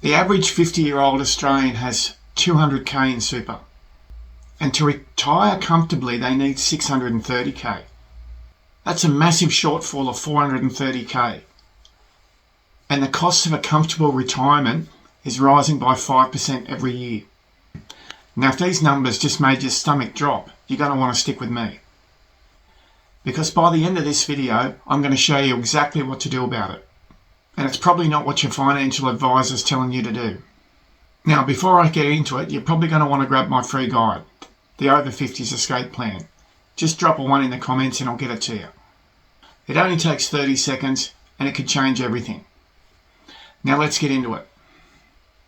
The average 50-year-old Australian has 200k in super, and to retire comfortably they need 630k. That's a massive shortfall of 430k, and the cost of a comfortable retirement is rising by 5% every year. Now if these numbers just made your stomach drop, you're going to want to stick with me, because by the end of this video I'm going to show you exactly what to do about it. And it's probably not what your financial advisor's telling you to do. Now, before I get into it, you're probably going to want to grab my free guide, the Over 50s Escape Plan. Just drop a 1 in the comments and I'll get it to you. It only takes 30 seconds and it could change everything. Now let's get into it.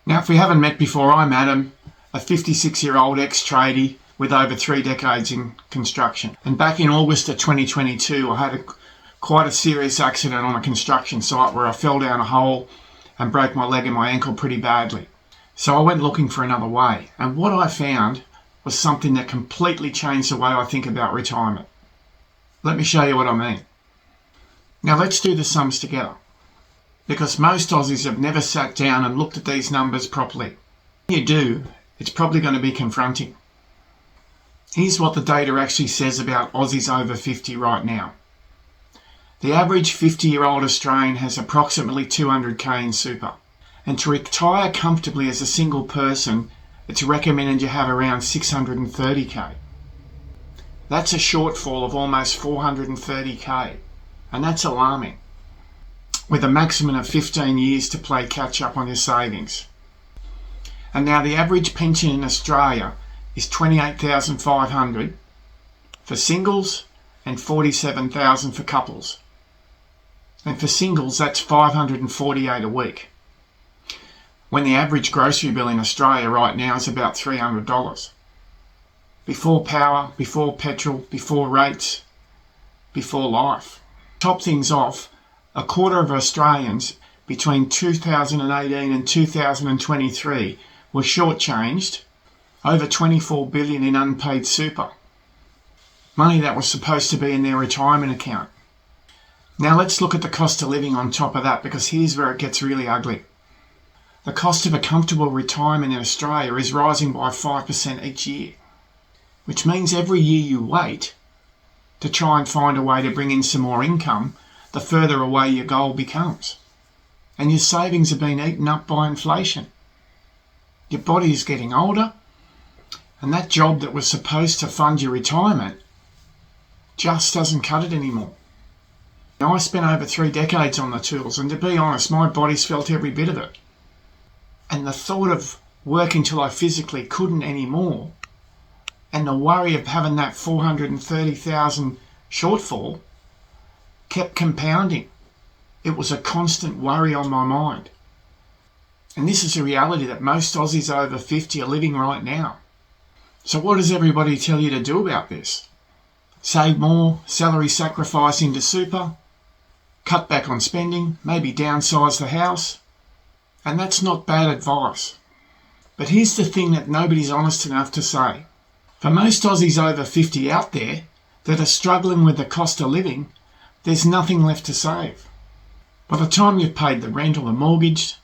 Now, if we haven't met before, I'm Adam, a 56-year-old ex-tradie with over 3 decades in construction. And back in August of 2022, I had quite a serious accident on a construction site where I fell down a hole and broke my leg and my ankle pretty badly. So I went looking for another way, and what I found was something that completely changed the way I think about retirement. Let me show you what I mean. Now let's do the sums together, because most Aussies have never sat down and looked at these numbers properly. When you do, it's probably going to be confronting. Here's what the data actually says about Aussies over 50 right now. The average 50-year-old Australian has approximately 200k in super, and to retire comfortably as a single person, it's recommended you have around 630k. That's a shortfall of almost 430k, and that's alarming, with a maximum of 15 years to play catch up on your savings. And now the average pension in Australia is 28,500 for singles and 47,000 for couples. And for singles, that's 548 a week, when the average grocery bill in Australia right now is about $300. Before power, before petrol, before rates, before life. Top things off, a quarter of Australians between 2018 and 2023 were shortchanged over 24 billion in unpaid super, money that was supposed to be in their retirement account. Now let's look at the cost of living on top of that, because here's where it gets really ugly. The cost of a comfortable retirement in Australia is rising by 5% each year, which means every year you wait to try and find a way to bring in some more income, the further away your goal becomes. And your savings are being eaten up by inflation. Your body is getting older, and that job that was supposed to fund your retirement just doesn't cut it anymore. Now, I spent over 3 decades on the tools, and to be honest, my body's felt every bit of it. And the thought of working till I physically couldn't anymore, and the worry of having that 430,000 shortfall kept compounding. It was a constant worry on my mind. And this is a reality that most Aussies over 50 are living right now. So what does everybody tell you to do about this? Save more, salary sacrifice into super, cut back on spending, maybe downsize the house. And that's not bad advice. But here's the thing that nobody's honest enough to say. For most Aussies over 50 out there that are struggling with the cost of living, there's nothing left to save. By the time you've paid the rent or the mortgage,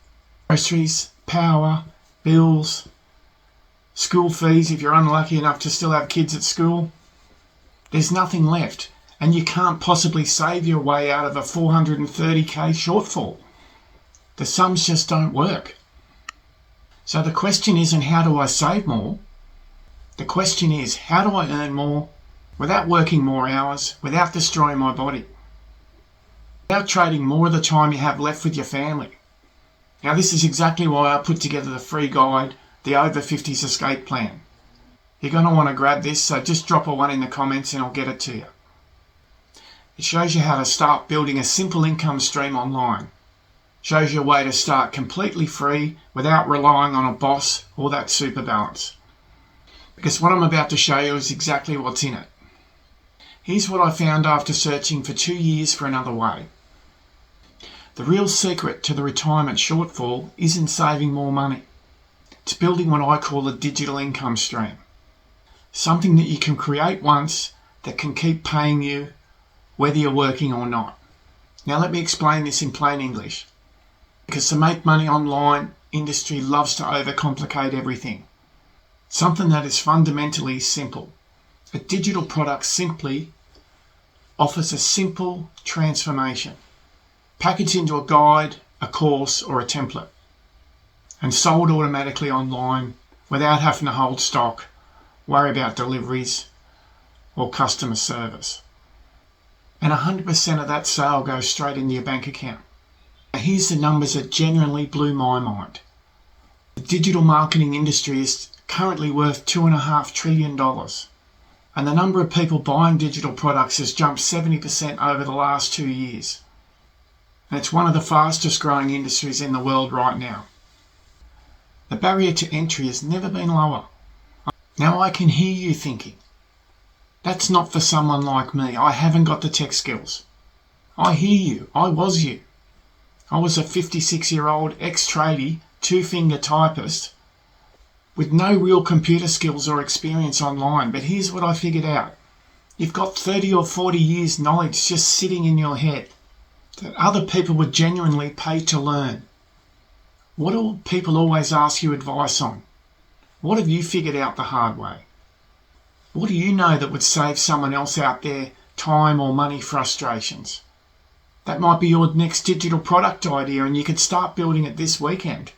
groceries, power, bills, school fees if you're unlucky enough to still have kids at school, there's nothing left. And you can't possibly save your way out of a 430k shortfall. The sums just don't work. So the question isn't how do I save more? The question is how do I earn more without working more hours, without destroying my body, without trading more of the time you have left with your family? Now this is exactly why I put together the free guide, the Over 50s Escape Plan. You're going to want to grab this, so just drop a 1 in the comments and I'll get it to you. It shows you how to start building a simple income stream online. Shows you a way to start completely free without relying on a boss or that super balance. Because what I'm about to show you is exactly what's in it. Here's what I found after searching for 2 years for another way. The real secret to the retirement shortfall isn't saving more money. It's building what I call a digital income stream. Something that you can create once that can keep paying you whether you're working or not. Now let me explain this in plain English. Because to make money online industry loves to overcomplicate everything. Something that is fundamentally simple. A digital product simply offers a simple transformation, packaged into a guide, a course, or a template, and sold automatically online without having to hold stock, worry about deliveries or customer service. And 100% of that sale goes straight into your bank account. Now here's the numbers that genuinely blew my mind. The digital marketing industry is currently worth $2.5 trillion. And the number of people buying digital products has jumped 70% over the last 2 years. And it's one of the fastest growing industries in the world right now. The barrier to entry has never been lower. Now I can hear you thinking, that's not for someone like me. I haven't got the tech skills. I hear you. I was you. I was a 56-year-old ex-tradie, two-finger typist with no real computer skills or experience online. But here's what I figured out. You've got 30 or 40 years knowledge just sitting in your head that other people would genuinely pay to learn. What do people always ask you advice on? What have you figured out the hard way? What do you know that would save someone else out there time or money frustrations? That might be your next digital product idea, and you could start building it this weekend.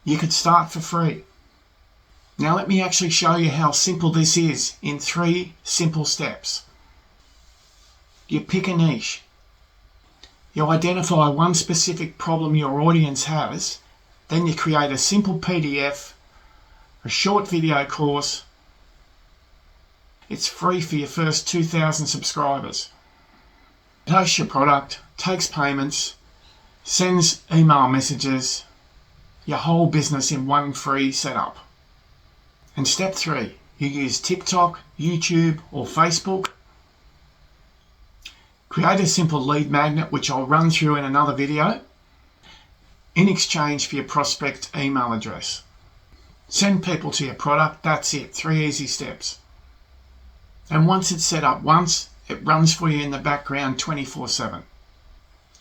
You could start for free. Now let me actually show you how simple this is in 3 simple steps. You pick a niche. You identify one specific problem your audience has. Then you create a simple PDF, a short video course. It's free for your first 2,000 subscribers. It hosts your product, takes payments, sends email messages, your whole business in one free setup. And step 3, you use TikTok, YouTube or Facebook. Create a simple lead magnet, which I'll run through in another video, in exchange for your prospect email address. Send people to your product. That's it. 3 easy steps. And once it's set up once, it runs for you in the background 24/7.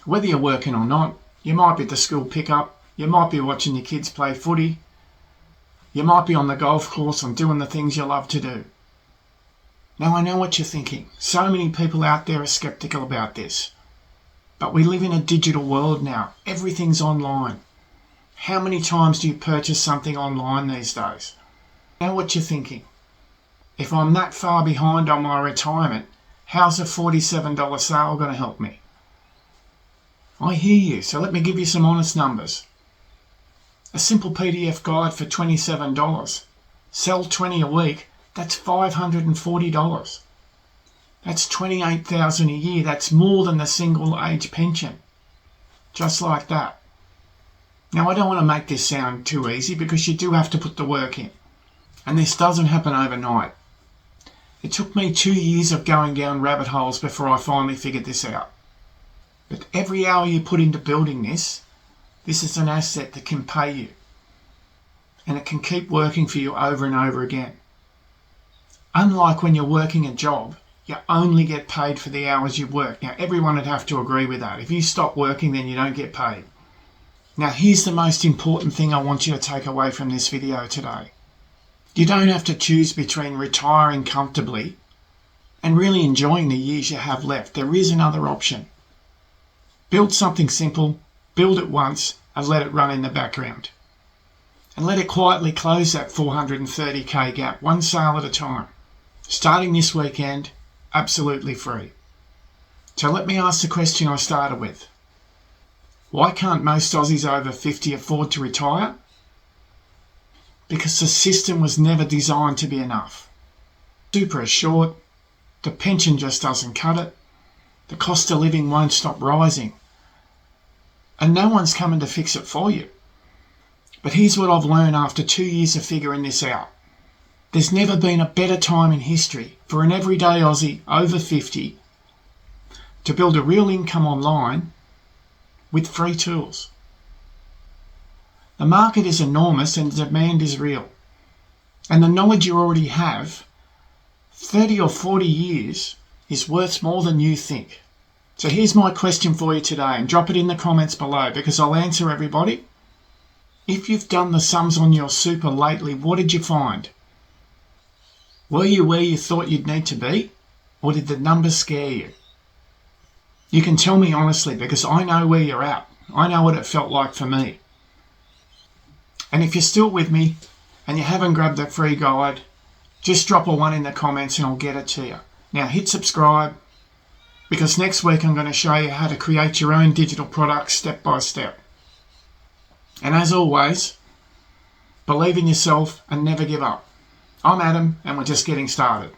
Whether you're working or not, you might be at the school pickup, you might be watching your kids play footy, you might be on the golf course and doing the things you love to do. Now I know what you're thinking. So many people out there are skeptical about this. But we live in a digital world now. Everything's online. How many times do you purchase something online these days? I know what you're thinking. If I'm that far behind on my retirement, how's a $47 sale going to help me? I hear you, so let me give you some honest numbers. A simple PDF guide for $27. Sell 20 a week, that's $540. That's $28,000 a year. That's more than the single age pension. Just like that. Now I don't want to make this sound too easy because you do have to put the work in. And this doesn't happen overnight. It took me 2 years of going down rabbit holes before I finally figured this out. But every hour you put into building this is an asset that can pay you. And it can keep working for you over and over again. Unlike when you're working a job, you only get paid for the hours you work. Now everyone would have to agree with that. If you stop working, then you don't get paid. Now here's the most important thing I want you to take away from this video today. You don't have to choose between retiring comfortably and really enjoying the years you have left. There is another option. Build something simple, build it once, and let it run in the background. And let it quietly close that 430k gap, one sale at a time. Starting this weekend, absolutely free. So let me ask the question I started with. Why can't most Aussies over 50 afford to retire? Because the system was never designed to be enough. Super is short, the pension just doesn't cut it, the cost of living won't stop rising, and no one's coming to fix it for you. But here's what I've learned after 2 years of figuring this out. There's never been a better time in history for an everyday Aussie over 50 to build a real income online with free tools. The market is enormous and the demand is real. And the knowledge you already have, 30 or 40 years, is worth more than you think. So here's my question for you today, and drop it in the comments below because I'll answer everybody. If you've done the sums on your super lately, what did you find? Were you where you thought you'd need to be? Or did the numbers scare you? You can tell me honestly because I know where you're at. I know what it felt like for me. And if you're still with me and you haven't grabbed that free guide, just drop a 1 in the comments and I'll get it to you. Now hit subscribe because next week I'm going to show you how to create your own digital products step by step. And as always, believe in yourself and never give up. I'm Adam and we're just getting started.